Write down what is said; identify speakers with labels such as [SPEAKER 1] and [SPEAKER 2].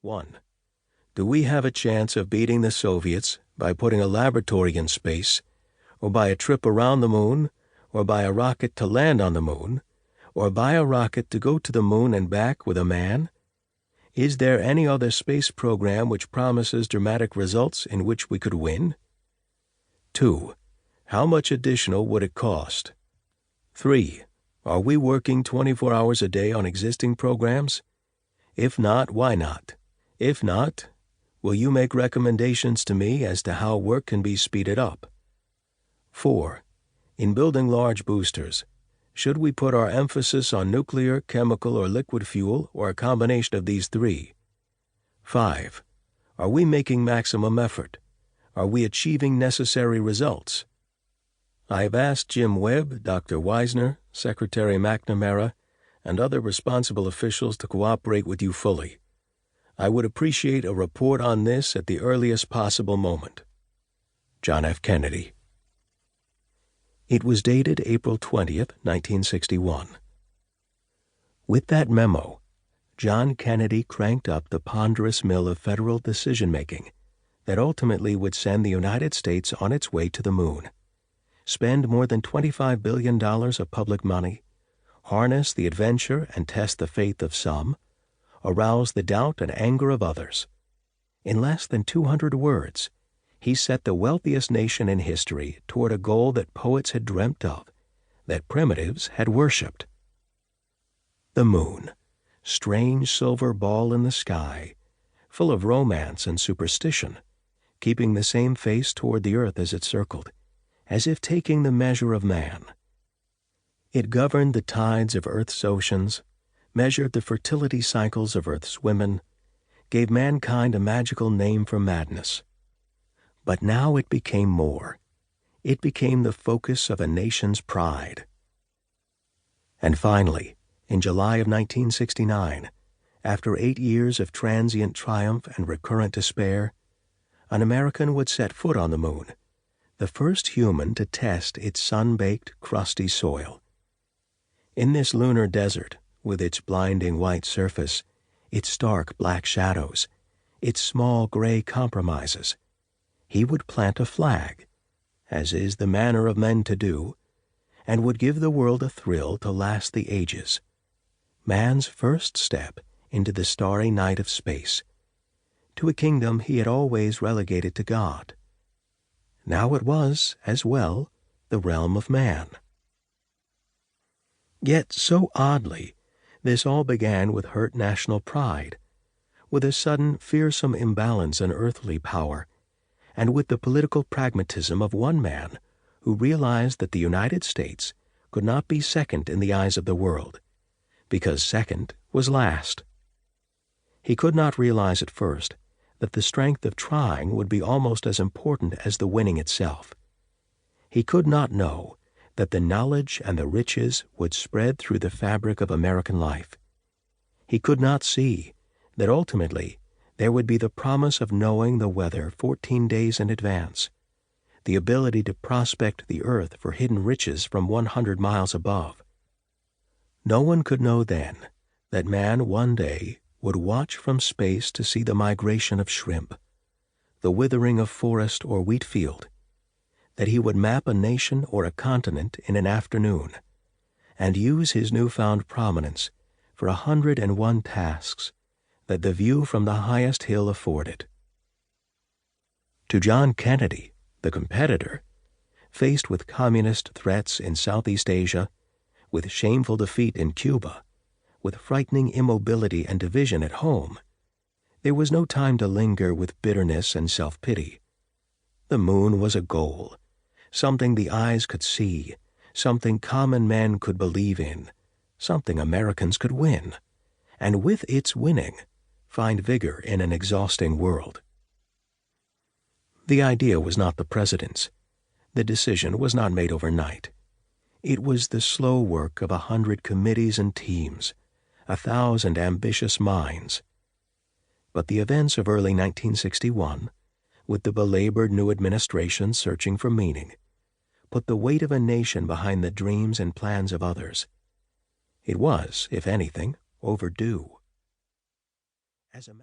[SPEAKER 1] 1. Do we have a chance of beating the Soviets by putting a laboratory in space, or by a trip around the moon, or by a rocket to land on the moon, or by a rocket to go to the moon and back with a man? Is there any other space program which promises dramatic results in which we could win? 2. How much additional would it cost? 3. Are we working 24 hours a day on existing programs? If not, why not? If not, will you make recommendations to me as to how work can be speeded up? 4. In building large boosters, should we put our emphasis on nuclear, chemical, or liquid fuel, or a combination of these three? 5. Are we making maximum effort? Are we achieving necessary results? I have asked Jim Webb, Dr. Weisner, Secretary McNamara, and other responsible officials to cooperate with you fully. I would appreciate a report on this at the earliest possible moment. John F. Kennedy. It was dated April 20th, 1961. With that memo, John Kennedy cranked up the ponderous mill of federal decision-making that ultimately would send the United States on its way to the moon, spend more than $25 billion of public money, harness the adventure and test the faith of some, arouse the doubt and anger of others. In less than 200 words, he set the wealthiest nation in history toward a goal that poets had dreamt of, that primitives had worshipped. The moon, strange silver ball in the sky, full of romance and superstition, keeping the same face toward the earth as it circled, as if taking the measure of man. It governed the tides of Earth's oceans, measured the fertility cycles of Earth's women, gave mankind a magical name for madness. But now it became more. It became the focus of a nation's pride. And finally, in July of 1969, after 8 years of transient triumph and recurrent despair, an American would set foot on the moon, the first human to test its sun-baked, crusty soil. In this lunar desert, with its blinding white surface, its stark black shadows, its small gray compromises, he would plant a flag, as is the manner of men to do, and would give the world a thrill to last the ages, man's first step into the starry night of space, to a kingdom he had always relegated to God. Now it was, as well, the realm of man. Yet, so oddly, this all began with hurt national pride, with a sudden fearsome imbalance in earthly power, and with the political pragmatism of one man who realized that the United States could not be second in the eyes of the world, because second was last. He could not realize at first that the strength of trying would be almost as important as the winning itself. He could not know that the knowledge and the riches would spread through the fabric of American life. He could not see that ultimately there would be the promise of knowing the weather 14 days in advance, the ability to prospect the earth for hidden riches from 100 miles above. No one could know then that man one day would watch from space to see the migration of shrimp, the withering of forest or wheat field, that he would map a nation or a continent in an afternoon, and use his newfound prominence for 101 tasks that the view from the highest hill afforded. To John Kennedy, the competitor, faced with communist threats in Southeast Asia, with shameful defeat in Cuba, with frightening immobility and division at home, there was no time to linger with bitterness and self-pity. The moon was a goal, something the eyes could see, something common men could believe in, something Americans could win, and with its winning, find vigor in an exhausting world. The idea was not the president's. The decision was not made overnight. It was the slow work of 100 committees and teams, 1,000 ambitious minds. But the events of early 1961, with the belabored new administration searching for meaning, put the weight of a nation behind the dreams and plans of others. It was, if anything, overdue. As a